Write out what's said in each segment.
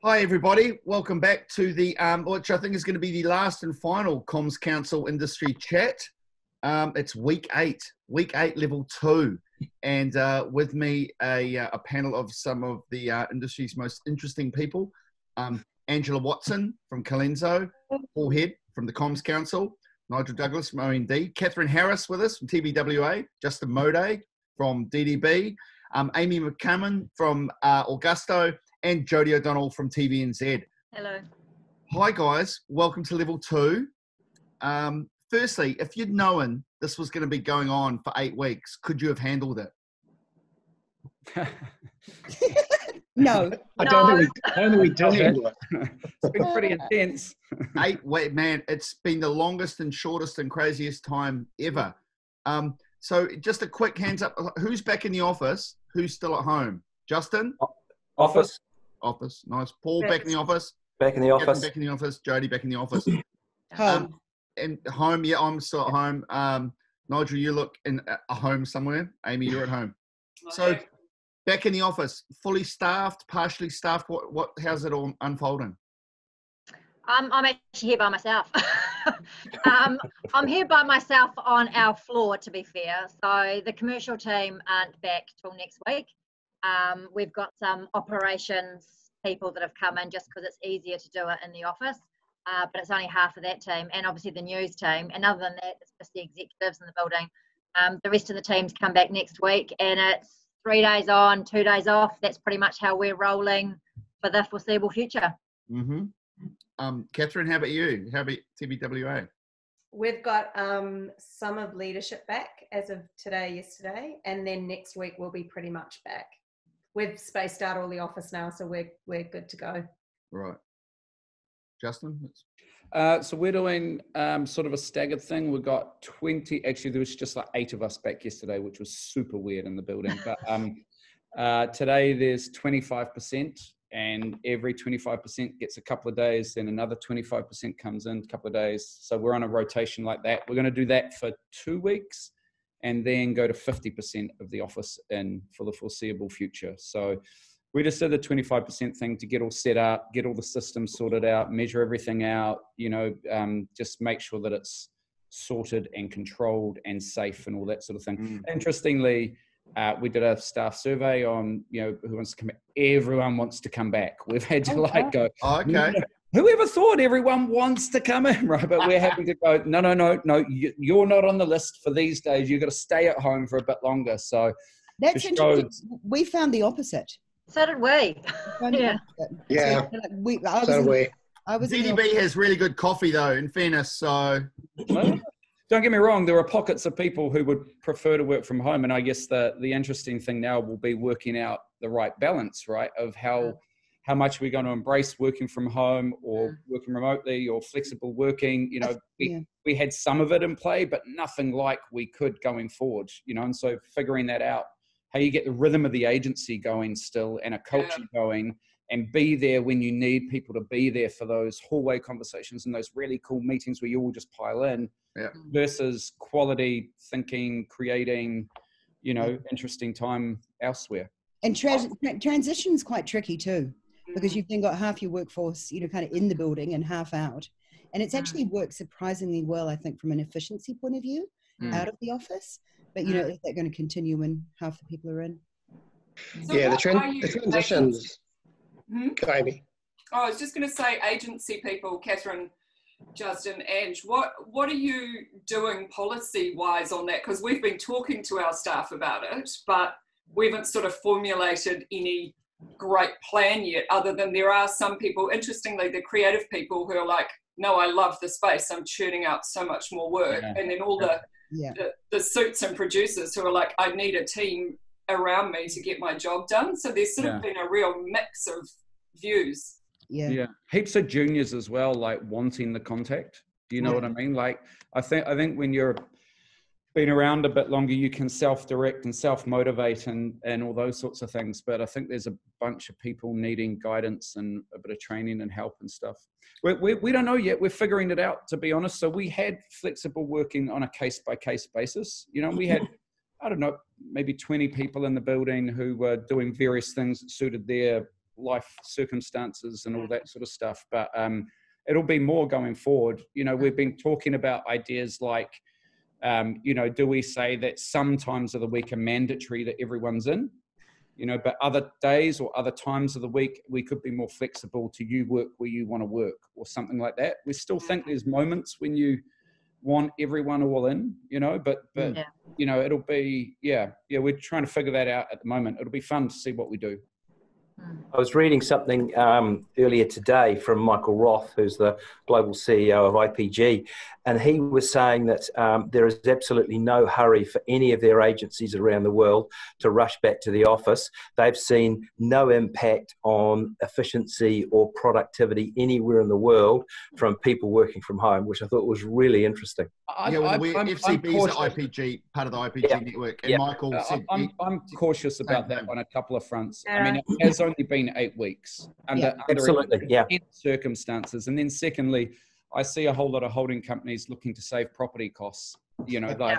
Hi, everybody. Welcome back to the, which I think is going to be the last and final Comms Council Industry Chat. It's week 8, level 2. And with me, a panel of some of the industry's most interesting people. Angela Watson from Colenso, Paul Head from the Comms Council, Nigel Douglas from OND, Catherine Harris with us from TBWA, Justin Mode from DDB, Amy McCammon from Augusto, and Jodie O'Donnell from TVNZ. Hello. Hi, guys. Welcome to Level 2. Firstly, if you'd known this was going to be going on for 8 weeks, could you have handled it? No. I don't think we did handle it. It's been pretty intense. 8 weeks, man, it's been the longest and shortest and craziest time ever. So just a quick hands up. Who's back in the office? Who's still at home? Justin? Office. Office. Nice. Paul back in the office? Back in the office. Back in the office. Jodie back in the office. Home. And home, yeah, I'm still at home. Nigel, you look in a home somewhere. Amy, you're at home. So back in the office, fully staffed, partially staffed. How's it all unfolding? I'm actually here by myself. I'm here by myself on our floor, to be fair. So the commercial team aren't back till next week. We've got some operations people that have come in just because it's easier to do it in the office. But it's only half of that team, and obviously the news team. And other than that, it's just the executives in the building. The rest of the teams come back next week, and it's 3 days on, 2 days off. That's pretty much how we're rolling for the foreseeable future. Mm-hmm. Catherine, how about you? How about TBWA? We've got some of leadership back as of yesterday, and then next week we'll be pretty much back. We've spaced out all the office now, so we're good to go. Right. Justin? So we're doing sort of a staggered thing. We've got 20, actually there was just like 8 of us back yesterday, which was super weird in the building. But today there's 25%, and every 25% gets a couple of days, then another 25% comes in a couple of days. So we're on a rotation like that. We're going to do that for 2 weeks and then go to 50% of the office in for the foreseeable future. So we just did the 25% thing to get all set up, get all the systems sorted out, measure everything out, just make sure that it's sorted and controlled and safe and all that sort of thing. Interestingly, we did a staff survey on, who wants to come back. Everyone wants to come back. We've had to go, oh, okay. Whoever thought everyone wants to come in, right? But we're having to go, no, you're not on the list for these days. You've got to stay at home for a bit longer. So that's interesting. We found the opposite. So did we. Yeah. Yeah. So did we. DDB has really good coffee, though, in fairness. So don't get me wrong. There are pockets of people who would prefer to work from home. And I guess the interesting thing now will be working out the right balance, right, of how much we're going to embrace working from home or working remotely or flexible working. We had some of it in play, but nothing like we could going forward, and so figuring that out, how you get the rhythm of the agency going still and a culture going and be there when you need people to be there for those hallway conversations and those really cool meetings where you all just pile in versus quality thinking, creating, interesting time elsewhere. And transition's quite tricky too, because you've then got half your workforce, kind of in the building and half out. And it's actually worked surprisingly well, I think, from an efficiency point of view out of the office. But, is that going to continue when half the people are in? So the transitions. Amy. I was just going to say agency people, Catherine, Justin, Ange, what are you doing policy-wise on that? Because we've been talking to our staff about it, but we haven't sort of formulated any great plan yet, other than there are some people, interestingly, the creative people who are like, no, I love the space, I'm churning out so much more work. And then all the suits and producers who are like, I need a team around me to get my job done. So there's sort of been a real mix of views. Yeah. Heaps of juniors as well, like wanting the contact. Do you know what I mean? Like, I think when you're been around a bit longer, you can self-direct and self-motivate and all those sorts of things. But I think there's a bunch of people needing guidance and a bit of training and help and stuff. We don't know yet. We're figuring it out, to be honest. So we had flexible working on a case-by-case basis. We had, I don't know, maybe 20 people in the building who were doing various things that suited their life circumstances and all that sort of stuff. But it'll be more going forward. You know, we've been talking about ideas like, you know, do we say that some times of the week are mandatory that everyone's in? You know, but other days or other times of the week, we could be more flexible to you work where you want to work or something like that. We still think there's moments when you want everyone all in, you know, but you know, it'll be, we're trying to figure that out at the moment. It'll be fun to see what we do. I was reading something earlier today from Michael Roth, who's the global CEO of IPG, and he was saying that there is absolutely no hurry for any of their agencies around the world to rush back to the office. They've seen no impact on efficiency or productivity anywhere in the world from people working from home, which I thought was really interesting. FCB's IPG, part of the IPG network, and Michael said... I'm cautious about that on a couple of fronts. I mean, it has only been 8 weeks under circumstances. And then secondly, I see a whole lot of holding companies looking to save property costs, you know, like,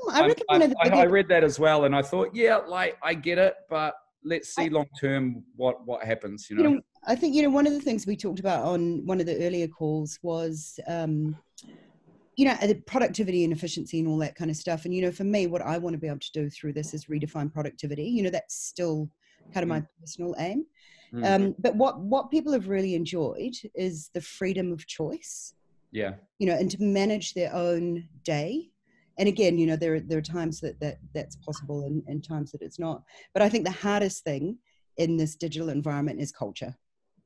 I read that as well. And I thought, I get it, but let's see long term what happens, you know. I think, you know, one of the things we talked about on one of the earlier calls was, you know, the productivity and efficiency and all that kind of stuff. And, you know, for me, what I want to be able to do through this is redefine productivity. You know, that's still kind of my personal aim. But what people have really enjoyed is the freedom of choice. Yeah. You know, and to manage their own day. And again, you know, there are times that's possible and times that it's not. But I think the hardest thing in this digital environment is culture.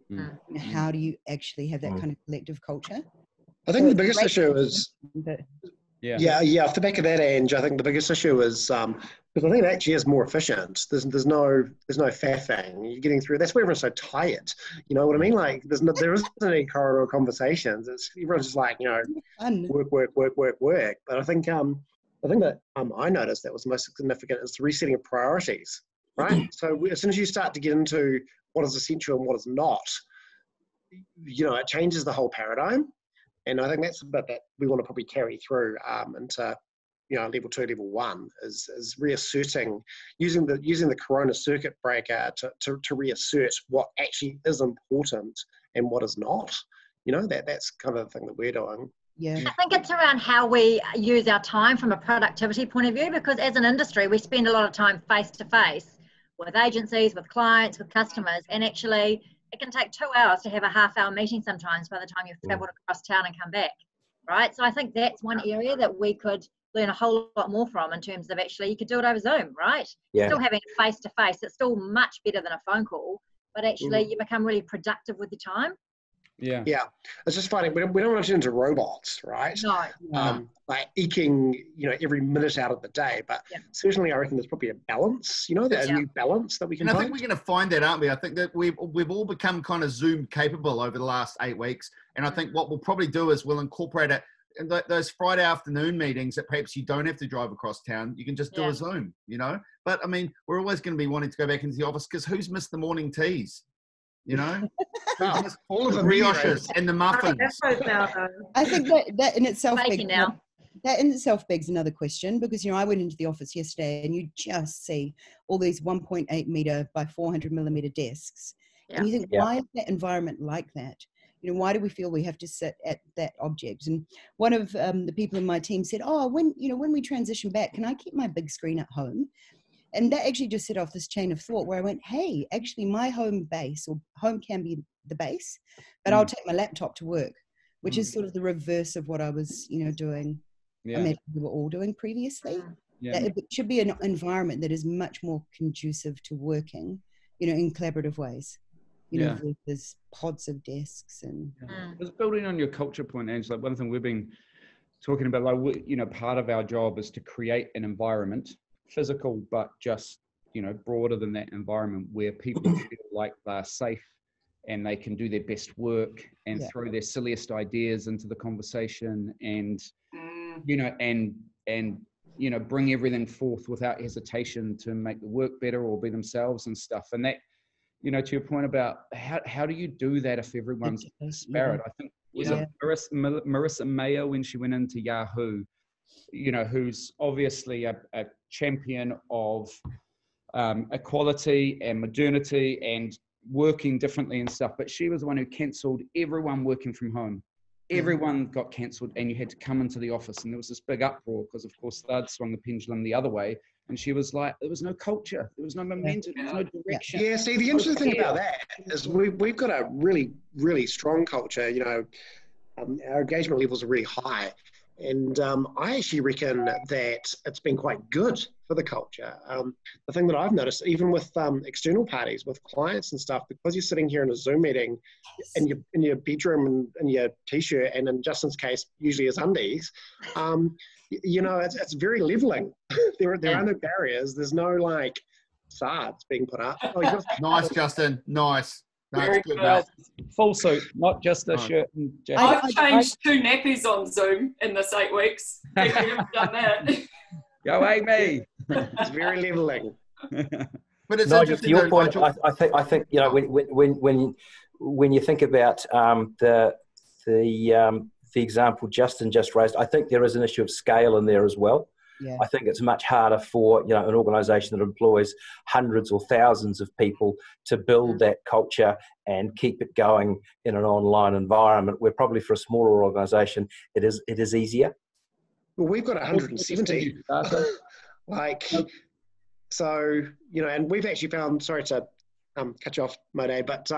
You know, how do you actually have that kind of collective culture? I think the biggest issue is, off the back of that, Ange, I think the biggest issue is because I think it actually is more efficient. There's no faffing. You're getting through. That's why everyone's so tired. You know what I mean? Like there isn't any corridor conversations. Everyone's just like, you know, work. But I think that I noticed that was most significant is the resetting of priorities. Right. So as soon as you start to get into what is essential and what is not, you know, it changes the whole paradigm. And I think that's the bit that we want to probably carry through into, you know, level 2, level 1 is reasserting, using the Corona circuit breaker to reassert what actually is important and what is not. You know, that's kind of the thing that we're doing. Yeah. I think it's around how we use our time from a productivity point of view, because as an industry, we spend a lot of time face to face with agencies, with clients, with customers, and actually it can take 2 hours to have a half-hour meeting sometimes by the time you've travelled across town and come back, right? So I think that's one area that we could learn a whole lot more from in terms of actually you could do it over Zoom, right? Yeah. Still having it face-to-face, it's still much better than a phone call, but actually you become really productive with your time. Yeah. It's just funny. We don't want to turn into robots, right? No. Like eking, you know, every minute out of the day. But certainly I reckon there's probably a balance, you know, there's a new balance that we can find. I think we're going to find that, aren't we? I think that we've all become kind of Zoom capable over the last 8 weeks. And I think what we'll probably do is we'll incorporate it in those Friday afternoon meetings that perhaps you don't have to drive across town. You can just do a Zoom, you know. But, I mean, we're always going to be wanting to go back into the office because who's missed the morning teas? You know, all of the brioches and the muffins. I think that in itself begs another question, because, you know, I went into the office yesterday and you just see all these 1.8 meter by 400 millimeter desks, and you think, why is that environment like that? You know, why do we feel we have to sit at that object? And one of the people in my team said, when we transition back, can I keep my big screen at home? And that actually just set off this chain of thought where I went, hey, actually my home base, or home can be the base, but I'll take my laptop to work, which is sort of the reverse of what I was, you know, doing. I imagine we were all doing previously. That it should be an environment that is much more conducive to working, you know, in collaborative ways. You know, there's pods of desks and. Just building on your culture point, Angela, one thing we've been talking about, like, you know, part of our job is to create an environment, physical, but just, you know, broader than that environment, where people feel like they're safe and they can do their best work and throw their silliest ideas into the conversation and, you know, and, you know, bring everything forth without hesitation to make the work better or be themselves and stuff. And that, you know, to your point about how do you do that if everyone's disparate? I think was it Marissa Mayer when she went into Yahoo, you know, who's obviously a champion of equality and modernity and working differently and stuff. But she was the one who cancelled everyone working from home. Everyone got cancelled, and you had to come into the office, and there was this big uproar because, of course, they'd swung the pendulum the other way. And she was like, there was no culture, there was no momentum, there was no direction. Yeah, see, the interesting thing about that is we've got a really, really strong culture. You know, our engagement levels are really high. And I actually reckon that it's been quite good for the culture. The thing that I've noticed, even with external parties, with clients and stuff, because you're sitting here in a Zoom meeting in your bedroom and in your t-shirt, and in Justin's case, usually his undies, you know, it's very leveling. There are no barriers. There's no like facades being put up. Oh, nice, Justin. Nice. That's good, well, full suit, not just a shirt and jacket. I've changed 2 nappies on Zoom in this 8 weeks. If you haven't done that. Go Amy. It's very leveling. But it's Nigel, interesting. to your point, I think you know when you think about the example Justin just raised, I think there is an issue of scale in there as well. Yeah. I think it's much harder for an organisation that employs hundreds or thousands of people to build that culture and keep it going in an online environment. Where probably for a smaller organisation, it is easier. Well, we've got 170. So and we've actually found. Sorry to cut you off, Monet, but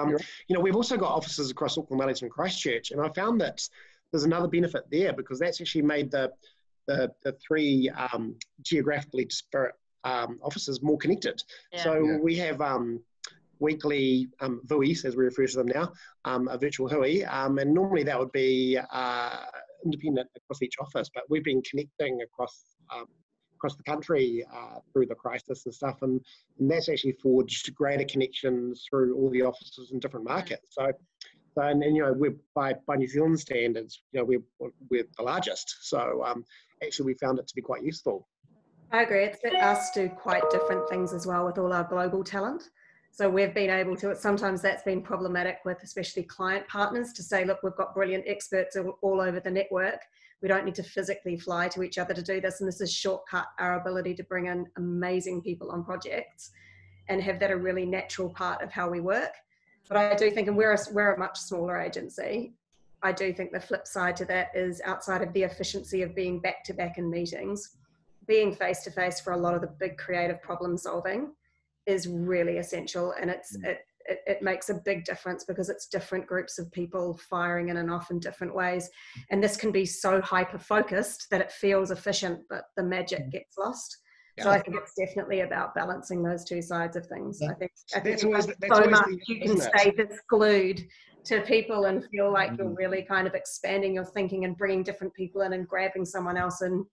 we've also got offices across Auckland, Wellington, and Christchurch, and I found that there's another benefit there because that's actually made the 3 geographically disparate offices more connected. So we have weekly VUIs, as we refer to them now, a virtual HUI, and normally that would be independent across each office, but we've been connecting across the country through the crisis and stuff, and that's actually forged greater connections through all the offices in different markets. So we're by New Zealand standards, we're the largest. So actually, we found it to be quite useful. I agree. It's let us do quite different things as well with all our global talent. So we've been able to. Sometimes that's been problematic with especially client partners to say, look, we've got brilliant experts all over the network. We don't need to physically fly to each other to do this, and this has shortcut our ability to bring in amazing people on projects and have that a really natural part of how we work. But I do think, and we're a much smaller agency, I do think the flip side to that is outside of the efficiency of being back-to-back in meetings, being face-to-face for a lot of the big creative problem solving is really essential. And it makes a big difference because it's different groups of people firing in and off in different ways. And this can be so hyper-focused that it feels efficient, but the magic gets lost. So I think it's definitely about balancing those 2 sides of things. I think that's so much you can stay this glued to people and feel like you're really kind of expanding your thinking and bringing different people in and grabbing someone else. And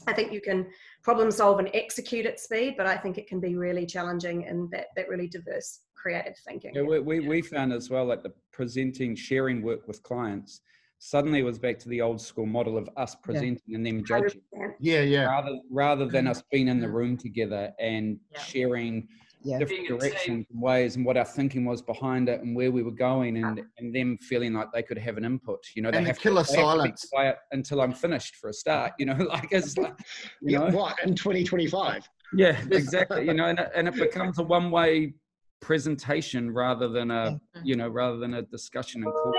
I think you can problem solve and execute at speed, but I think it can be really challenging in that really diverse creative thinking. Yeah, we found as well, like the presenting, sharing work with clients suddenly was back to the old school model of us presenting and them judging. 100%. Rather than us being in the room together and sharing different directions and ways and what our thinking was behind it and where we were going, and them feeling like they could have an input. They have to be quiet until I'm finished for a start. Like it's like what in 2025? Yeah, exactly. And it becomes a one-way presentation rather than a discussion and call.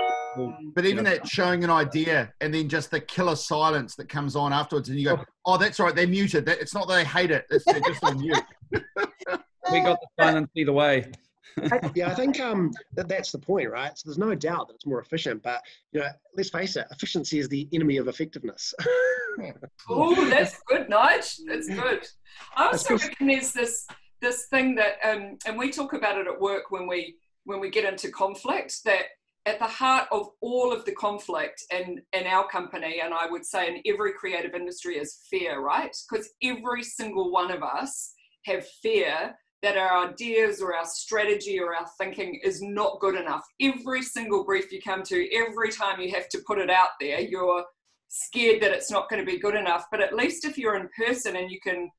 But even that showing an idea and then just the killer silence that comes on afterwards, and you go, "Oh, that's right, they're muted. It's not that they hate it; they're just on mute." We got the silence either way. I think that's the point, right? So there's no doubt that it's more efficient, but let's face it, efficiency is the enemy of effectiveness. Oh, that's good, Nige. That's good. I also reckon there's this thing that, and we talk about it at work when we get into conflict, that at the heart of all of the conflict in our company, and I would say in every creative industry, is fear, right? Because every single one of us have fear that our ideas or our strategy or our thinking is not good enough. Every single brief you come to, every time you have to put it out there, you're scared that it's not going to be good enough. But at least if you're in person and you can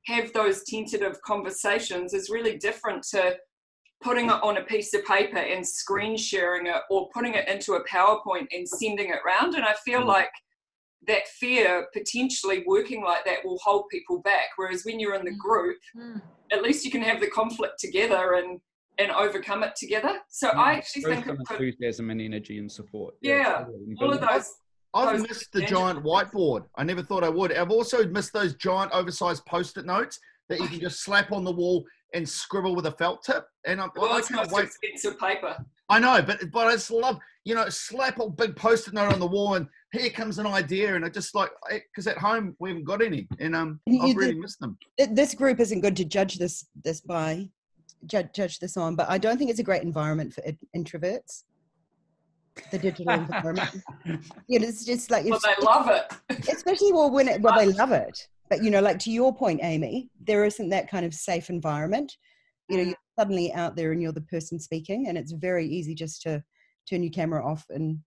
have those tentative conversations, is really different to putting it on a piece of paper and screen sharing it or putting it into a PowerPoint and sending it around. And I feel like that fear potentially working like that will hold people back. Whereas when you're in the group, at least you can have the conflict together and overcome it together. So I actually think it could, enthusiasm and energy and support. Yeah, all of those. I've missed the giant whiteboard. I never thought I would. I've also missed those giant oversized Post-it notes that you can just slap on the wall and scribble with a felt tip. And I can't wait. Expensive paper. I know, but I just love, slap a big Post-it note on the wall and here comes an idea. And I just like, because at home we haven't got any, and I've really missed them. This group isn't good to judge this on, but I don't think it's a great environment for introverts. The digital environment. It's just like, well, they love it. Especially they love it. But like to your point, Amy, there isn't that kind of safe environment. You're suddenly out there and you're the person speaking, and it's very easy just to turn your camera off and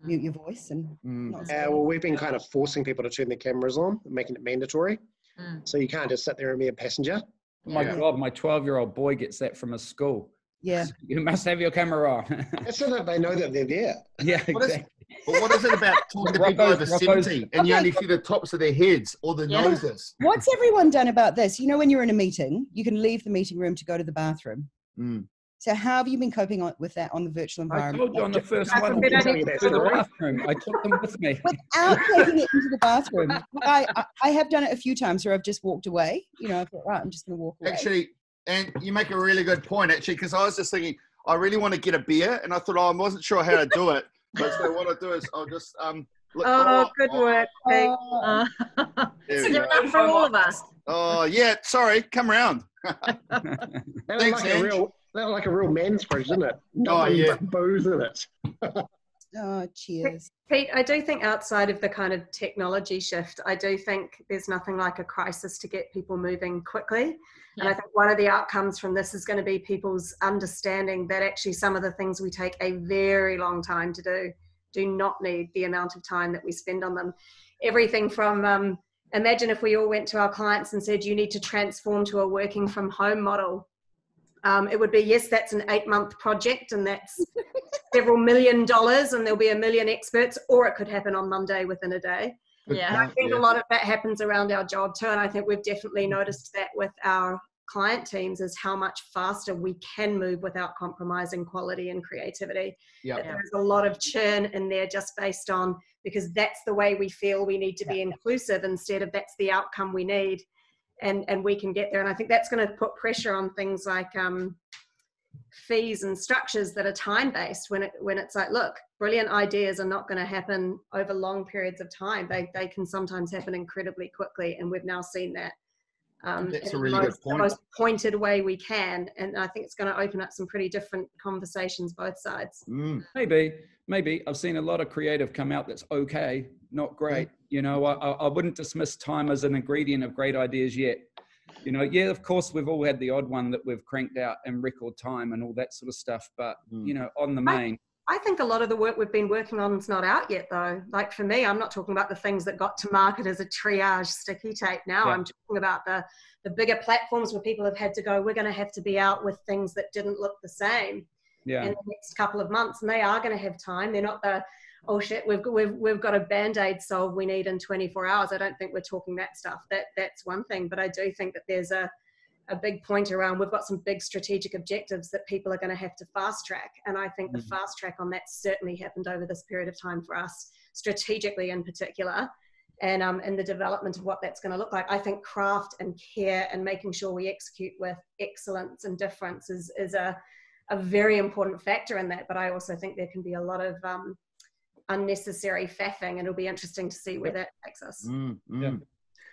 mute your voice. And well, we've been kind of forcing people to turn their cameras on, making it mandatory. So you can't just sit there and be a passenger. My God, my 12-year-old boy gets that from his school. Yeah. You must have your camera on. That's so that they know that they're there. Yeah, exactly. What is it about talking to people over 70 and you only see the tops of their heads or the noses? What's everyone done about this? When you're in a meeting, you can leave the meeting room to go to the bathroom. So how have you been coping with that on the virtual environment? I told you on the first one, I took them with me. Without taking it into the bathroom. I have done it a few times where I've just walked away. I thought, right, I'm just going to walk away. Actually, and you make a really good point, actually, because I was just thinking, I really want to get a beer, and I thought, I wasn't sure how to do it. But so what I'll do is I'll just good work, Pete. It's enough for all of us. Oh yeah, sorry, come around. Thanks, that was like a real man's fridge, isn't it? Booze in it. Oh, cheers. Pete, I do think outside of the kind of technology shift, I do think there's nothing like a crisis to get people moving quickly. And I think one of the outcomes from this is going to be people's understanding that actually some of the things we take a very long time to do not need the amount of time that we spend on them. Everything from, imagine if we all went to our clients and said, you need to transform to a working from home model. It would be, yes, that's an 8-month project and that's several $1 million and there'll be 1 million experts, or it could happen on Monday within a day. Yeah. And I think a lot of that happens around our job too. And I think we've definitely noticed that with our client teams is how much faster we can move without compromising quality and creativity. There's a lot of churn in there just based on, because that's the way we feel we need to be inclusive instead of that's the outcome we need. And we can get there. And I think that's going to put pressure on things like fees and structures that are time-based when it's like, look, brilliant ideas are not going to happen over long periods of time. They can sometimes happen incredibly quickly. And we've now seen that that's a really good point. The most pointed way we can. And I think it's going to open up some pretty different conversations, both sides. Maybe. I've seen a lot of creative come out that's okay, not great. I wouldn't dismiss time as an ingredient of great ideas yet. Of course, we've all had the odd one that we've cranked out in record time and all that sort of stuff. But, on the main. I think a lot of the work we've been working on is not out yet, though. Like for me, I'm not talking about the things that got to market as a triage sticky tape now. I'm talking about the bigger platforms where people have had to go, we're going to have to be out with things that didn't look the same in the next couple of months. And they are going to have time. They're not the, oh shit, we've got a Band-Aid solve we need in 24 hours. I don't think we're talking that stuff. That's one thing. But I do think that there's a big point around, we've got some big strategic objectives that people are going to have to fast track. And I think the fast track on that certainly happened over this period of time for us, strategically in particular, and in the development of what that's going to look like. I think craft and care and making sure we execute with excellence and difference is a very important factor in that. But I also think there can be a lot of unnecessary faffing, and it'll be interesting to see where that takes us.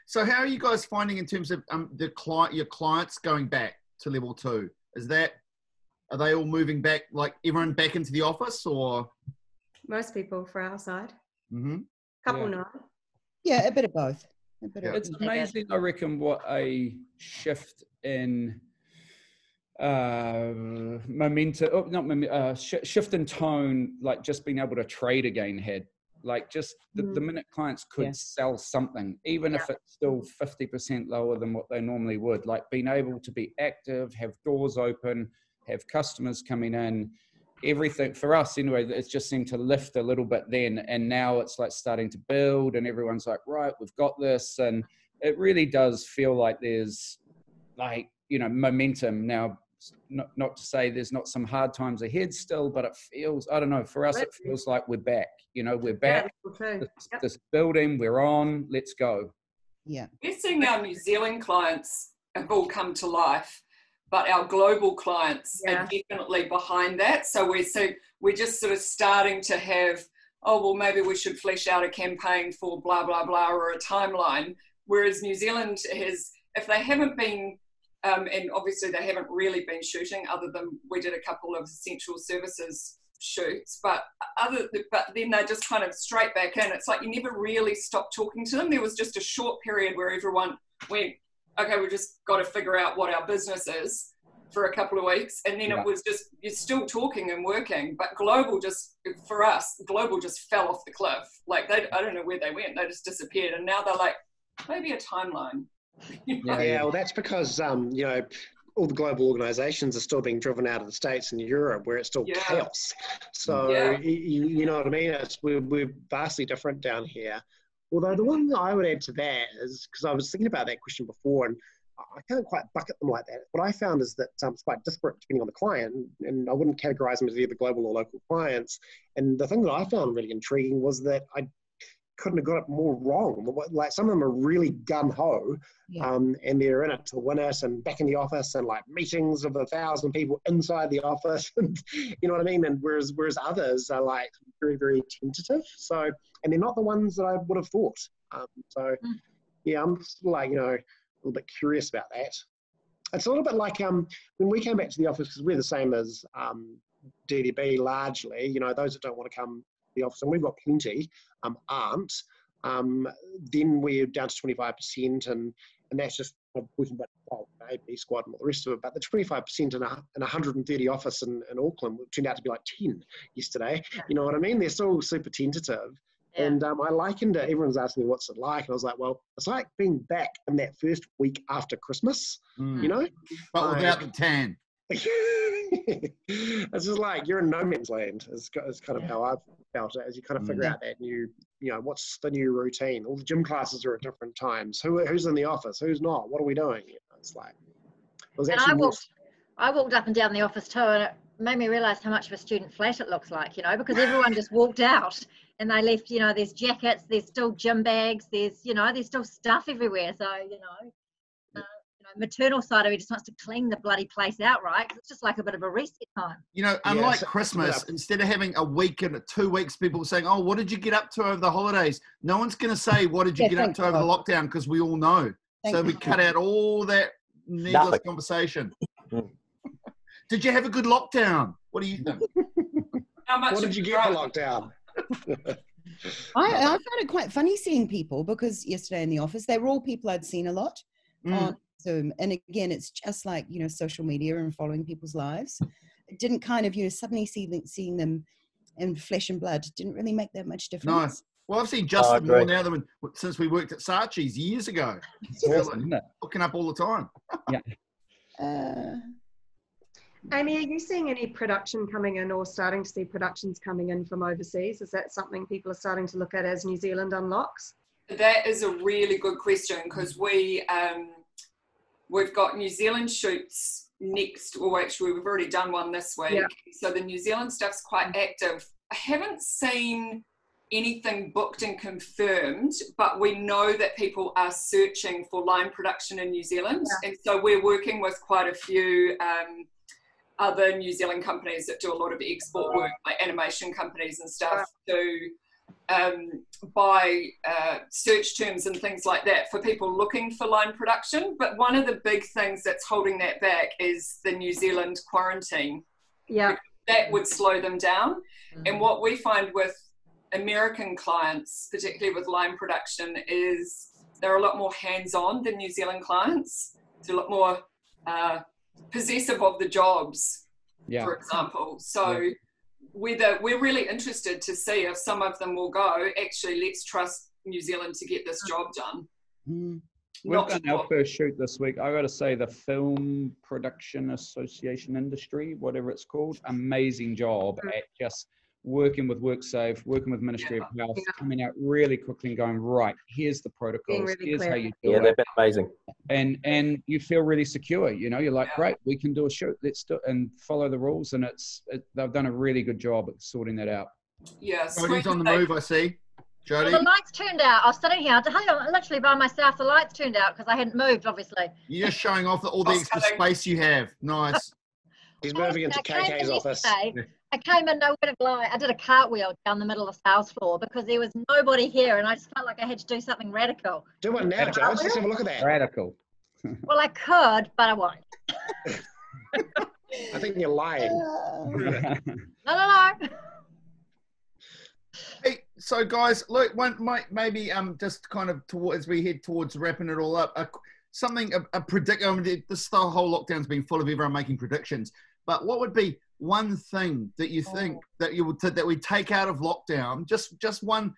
So how are you guys finding in terms of your clients going back to level 2? Are they all moving back, like everyone back into the office, or? Most people for our side. Couple no. Yeah, a bit of both. It's amazing, I reckon, what a shift in momentum, shift in tone, like just being able to trade again had. Like just the minute clients could sell something, even if it's still 50% lower than what they normally would, like being able to be active, have doors open, have customers coming in, everything for us anyway, it just seemed to lift a little bit then, and now it's like starting to build, and everyone's like, right, we've got this, and it really does feel like there's like, you know, momentum now. Not to say there's not some hard times ahead still, but it feels, I don't know, for us it feels like we're back. You know, we're back. This building, we're on. Let's go. Yeah, we're seeing our New Zealand clients have all come to life, but our global clients are definitely behind that. So we're just sort of starting to have, oh, well, maybe we should flesh out a campaign for blah, blah, blah, or a timeline. Whereas New Zealand has, if they haven't been, and obviously they haven't really been shooting, other than we did a couple of essential services shoots, but then they're just kind of straight back in. It's like you never really stopped talking to them. There was just a short period where everyone went, okay, we've just got to figure out what our business is for a couple of weeks, and then it was just, you're still talking and working. But global just, for us, global just fell off the cliff. Like I don't know where they went. They just disappeared, and now they're like, maybe a timeline. Yeah, well, that's because you know, all the global organisations are still being driven out of the States and Europe, where it's still chaos. So you know what I mean? We're vastly different down here. Although the one that I would add to that is, because I was thinking about that question before, and I can't quite bucket them like that. What I found is that it's quite disparate depending on the client, and I wouldn't categorise them as either global or local clients. And the thing that I found really intriguing was that I couldn't have got it more wrong. Like some of them are really gun-ho, and they're in it to win it, and back in the office, and like meetings of 1,000 people inside the office, and you know what I mean? And whereas others are like very, very tentative. So, and they're not the ones that I would have thought. Yeah, I'm just like, you know, a little bit curious about that. It's a little bit like when we came back to the office, because we're the same as DDB largely, you know, those that don't want to come the office, and we've got plenty, aren't. Then we're down to 25%, and that's just working about AB squad and all the rest of it. But the 25% in a 130 office in Auckland turned out to be like 10 yesterday. You know what I mean? They're still super tentative. And I likened it, everyone's asking me what's it like, and I was like, well, it's like being back in that first week after Christmas, you know? But without the tan. It's just like you're in no man's land. It's kind of how I've felt it, as you kind of figure out that you know, what's the new routine. All the gym classes are at different times. Who's in the office? Who's not? What are we doing? You know, it's like it was actually I walked up and down the office too, and it made me realise how much of a student flat it looks like, you know, because everyone just walked out and they left, you know, there's jackets, there's still gym bags, there's still stuff everywhere. So, you know, maternal side of me just wants to clean the bloody place out, right? 'Cause it's just like a bit of a reset time. You know, unlike Christmas, instead of having a week and 2 weeks, people saying, oh, what did you get up to over the holidays? No one's going to say, what did you get up to over the lockdown? Because we all know. So we cut out all that needless conversation. Did you have a good lockdown? What do you think? What did you get for lockdown? I found it quite funny seeing people, because yesterday in the office, they were all people I'd seen a lot on Zoom. And again, it's just like, you know, social media and following people's lives. It didn't kind of, you know, suddenly seeing them in flesh and blood didn't really make that much difference. No. Well, I've seen Justin more now than since we worked at Saatchi's years ago. Awesome, hooking up all the time. Amy, are you seeing any production coming in, or starting to see productions coming in from overseas? Is that something people are starting to look at as New Zealand unlocks? That is a really good question, because we've got New Zealand shoots next, or actually we've already done one this week. So the New Zealand stuff's quite active. I haven't seen anything booked and confirmed, but we know that people are searching for line production in New Zealand. And so we're working with quite a few other New Zealand companies that do a lot of export work, like animation companies and stuff, to buy search terms and things like that for people looking for line production. But one of the big things that's holding that back is the New Zealand quarantine. That would slow them down. And what we find with American clients, particularly with line production, is they're a lot more hands-on than New Zealand clients. They're a lot more possessive of the jobs, for example. So we're really interested to see if some of them will go, actually, let's trust New Zealand to get this job done. We've done our first shoot this week. I got to say, the Film Production Association Industry, whatever it's called, amazing job at just working with WorkSafe, working with Ministry of Health, coming out really quickly and going, right, here's the protocols, really here's clear. how you do it. Yeah, they've been amazing. And you feel really secure, you know, you're like, great, we can do a shoot, let's do it, and follow the rules. And they've done a really good job at sorting that out. Yeah. Jody's on the move, I see. Jody? Well, the lights turned out. I was sitting here, literally by myself. The lights turned out because I hadn't moved, obviously. You're just showing off all the extra space you have. Nice. He's moving into KK's office. I came in, nowhere to lie. I did a cartwheel down the middle of the sales floor because there was nobody here, and I just felt like I had to do something radical. Do it now, Joe. Let's have a look at that. Radical. Well, I could, but I won't. I think you're lying. No. Hey, so guys, look, maybe just kind of as we head towards wrapping it all up, a predict. I mean, this the whole lockdown's been full of everyone making predictions. But what would be one thing that you think that we take out of lockdown? Just one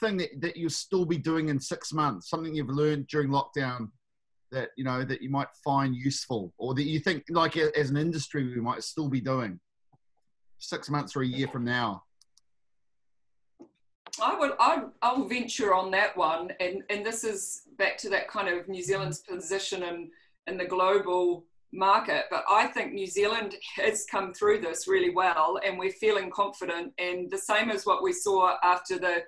thing that you'll still be doing in 6 months. Something you've learned during lockdown that you might find useful, or that you think, like, as an industry, we might still be doing 6 months or a year from now. I'll venture on that one, and this is back to that kind of New Zealand's position in the global market. But I think New Zealand has come through this really well, and we're feeling confident. And the same as what we saw after the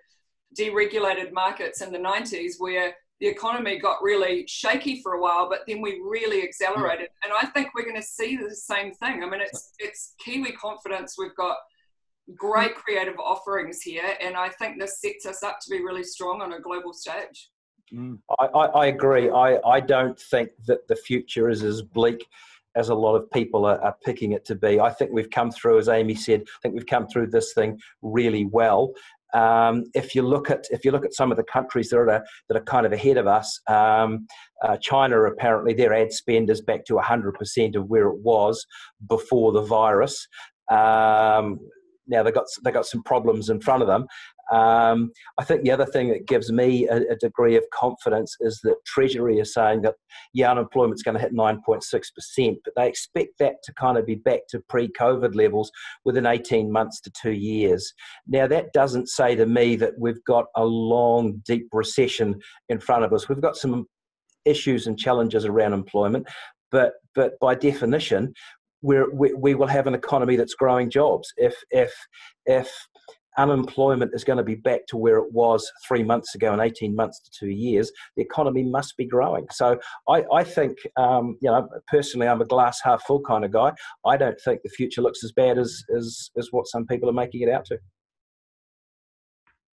deregulated markets in the 90s, where the economy got really shaky for a while, but then we really accelerated. And I think we're going to see the same thing. I mean, it's Kiwi confidence. We've got great creative offerings here, and I think this sets us up to be really strong on a global stage. I agree. I don't think that the future is as bleak as a lot of people are picking it to be. I think we've come through, as Amy said, I think we've come through this thing really well. If you look at some of the countries that are kind of ahead of us, China, apparently their ad spend is back to 100% of where it was before the virus. Now they got some problems in front of them. I think the other thing that gives me a degree of confidence is that Treasury is saying that unemployment's going to hit 9.6%, but they expect that to kind of be back to pre-COVID levels within 18 months to 2 years. Now that doesn't say to me that we've got a long, deep recession in front of us. We've got some issues and challenges around employment, but by definition, we will have an economy that's growing jobs. If unemployment is going to be back to where it was 3 months ago in 18 months to 2 years, the economy must be growing. So I think, personally, I'm a glass half full kind of guy. I don't think the future looks as bad as what some people are making it out to.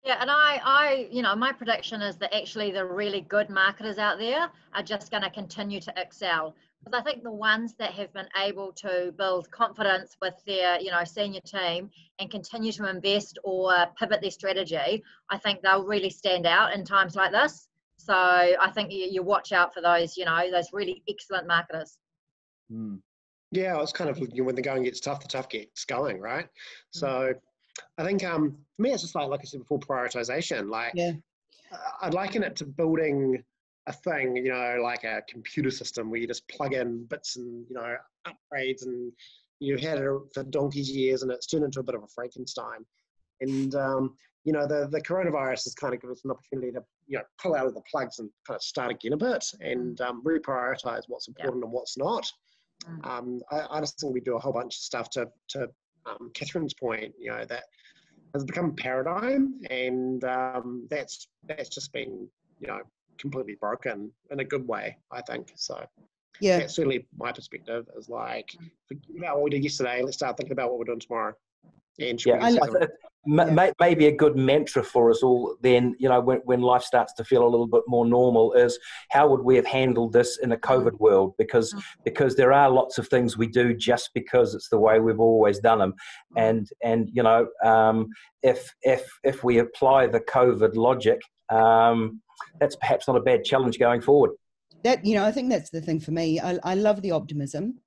Yeah, and I my prediction is that actually the really good marketers out there are just going to continue to excel. Because I think the ones that have been able to build confidence with their, senior team and continue to invest or pivot their strategy, I think they'll really stand out in times like this. So I think you watch out for those, those really excellent marketers. Yeah, it's kind of, when the going gets tough, the tough gets going, right? So I think for me, it's just like I said before, prioritization. I'd liken it to building a thing, like a computer system where you just plug in bits and, upgrades, and you've had it for donkey's years and it's turned into a bit of a Frankenstein. And, the coronavirus has kind of given us an opportunity to, pull out of the plugs and kind of start again a bit and reprioritize what's important and what's not. I just think we do a whole bunch of stuff to Catherine's point, that has become a paradigm, and that's just been, completely broken in a good way, I think. So that's certainly my perspective, is like, forget about what we did yesterday, let's start thinking about what we're doing tomorrow. And maybe a good mantra for us all then, when life starts to feel a little bit more normal, is how would we have handled this in a COVID world? Because there are lots of things we do just because it's the way we've always done them. And if we apply the COVID logic, that's perhaps not a bad challenge going forward. That, I think that's the thing for me. I love the optimism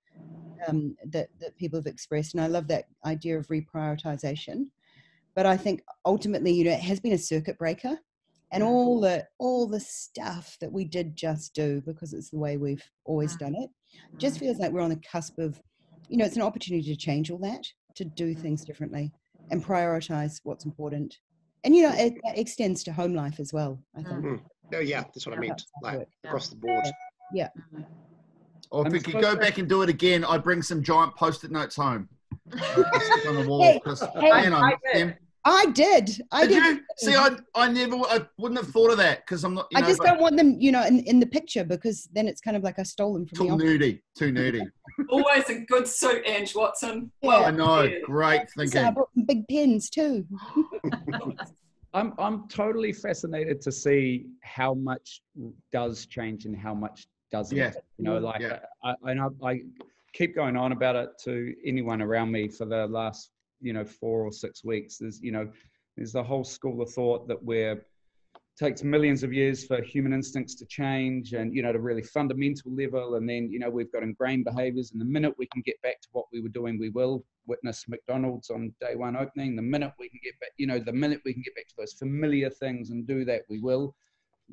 that people have expressed, and I love that idea of reprioritization. But I think ultimately, it has been a circuit breaker, and all the stuff that we did just do because it's the way we've always done it. Just feels like we're on the cusp of, it's an opportunity to change all that, to do things differently and prioritize what's important. And it extends to home life as well, I think. Oh yeah, that's what I meant. Like across the board. Yeah. Or if we could go back and do it again, I'd bring some giant post-it notes home. On the wall. I did. Did you? See, I wouldn't have thought of that because I'm not. I just don't want them, in the picture because then it's kind of like I stole them from too nerdy. Always a good suit, Ange Watson. Yeah. Well, I know. Great thinking. I brought them big pens too. I'm totally fascinated to see how much does change and how much doesn't. Yeah. I keep going on about it to anyone around me for the last 4 or 6 weeks. There's the whole school of thought that takes millions of years for human instincts to change and to really fundamental level, and then we've got ingrained behaviors, and the minute we can get back to what we were doing, we will. Witness McDonald's on day one opening. The minute we can get back, the minute we can get back to those familiar things and do that, we will.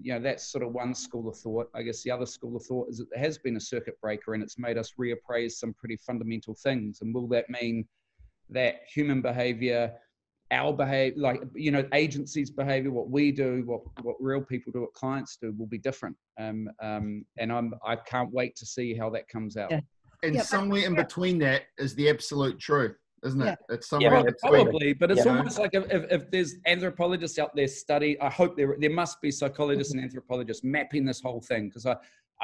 That's sort of one school of thought. I guess the other school of thought is that there has been a circuit breaker and it's made us reappraise some pretty fundamental things. And will that mean that human behavior, our behavior, agencies' behavior, what we do, what real people do, what clients do, will be different. And I can't wait to see how that comes out. Yeah. And somewhere in between that is the absolute truth, isn't it? It's somewhere in between. Probably, but it's almost like if there's anthropologists out there I hope there must be psychologists and anthropologists mapping this whole thing, because I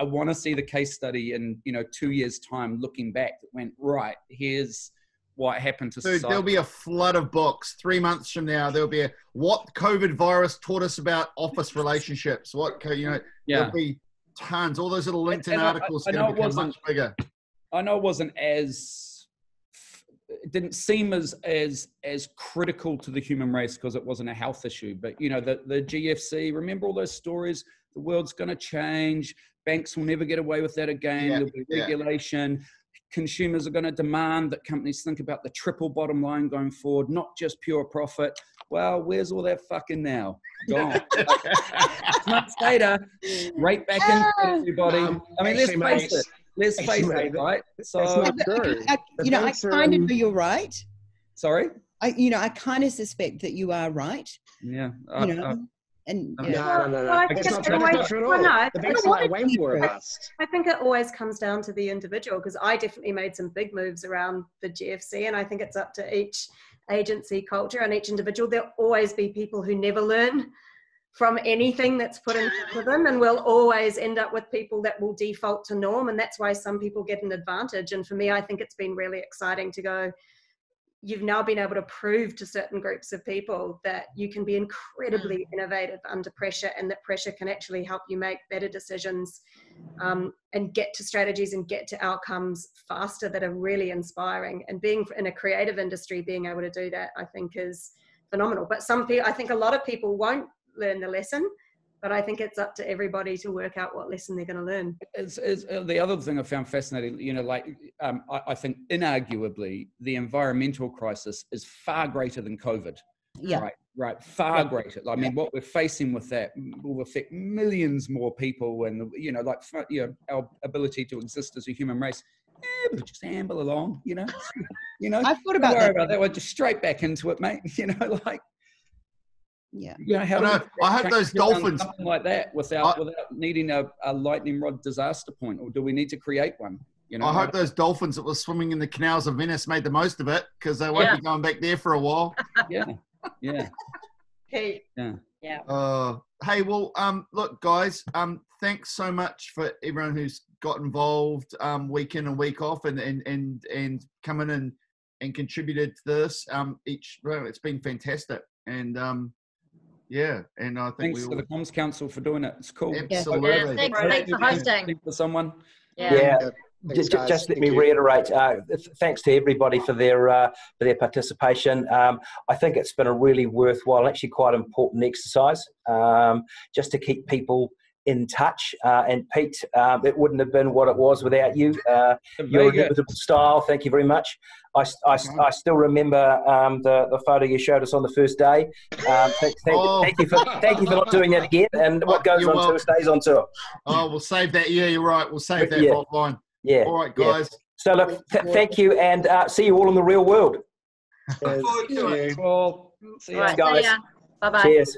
want to see the case study in 2 years' time looking back that went, right, here's what happened to society. There'll be a flood of books 3 months from now. There'll be what COVID virus taught us about office relationships. There'll be tons. All those little LinkedIn articles are going to become much bigger. I know it didn't seem as critical to the human race because it wasn't a health issue. But the GFC, remember all those stories? The world's going to change. Banks will never get away with that again. There'll be regulation. Consumers are going to demand that companies think about the triple bottom line going forward, not just pure profit. Well, where's all that fucking now? Gone. Months later, right back into everybody. Let's face it, right? So, I kind of know you're right. Sorry? I kind of suspect that you are right. Yeah. No. I think it's not true at all. I think it always comes down to the individual, because I definitely made some big moves around the GFC, and I think it's up to each agency culture and each individual. There'll always be people who never learn from anything that's put in front of them, and we'll always end up with people that will default to norm, and that's why some people get an advantage. And for me, I think it's been really exciting to go, you've now been able to prove to certain groups of people that you can be incredibly innovative under pressure, and that pressure can actually help you make better decisions and get to strategies and get to outcomes faster that are really inspiring. And being in a creative industry, being able to do that, I think is phenomenal. But I think a lot of people won't learn the lesson, but I think it's up to everybody to work out what lesson they're going to learn. It's the other thing I found fascinating, I think inarguably the environmental crisis is far greater than COVID. Yeah. Right. Far greater. I mean, what we're facing with that will affect millions more people, and our ability to exist as a human race. We'll just amble along, I've thought about that. We're just straight back into it, mate. I hope those dolphins something like that without needing a lightning rod disaster point, or do we need to create one? I hope those dolphins that were swimming in the canals of Venice made the most of it, because they won't be going back there for a while. Hey, well, look, guys, thanks so much for everyone who's got involved week in and week off and come in and contributed to this. It's been fantastic. And and I think thanks to the Comms Council for doing it. It's cool. Absolutely. Thanks for hosting. For someone. Just let me reiterate. Thanks to everybody for their participation. I think it's been a really worthwhile, actually quite important exercise, just to keep people in touch. And Pete, it wouldn't have been what it was without you. Your inimitable style. Thank you very much. I still remember the photo you showed us on the first day. Thank you for not doing that again. And what goes on tour stays on tour. Oh, we'll save that. Yeah, you're right. We'll save that offline. Yeah. All right, guys. Yeah. So look, thank you, and see you all in the real world. Look forward to it. Cool. See you All right, guys. Bye bye. Cheers.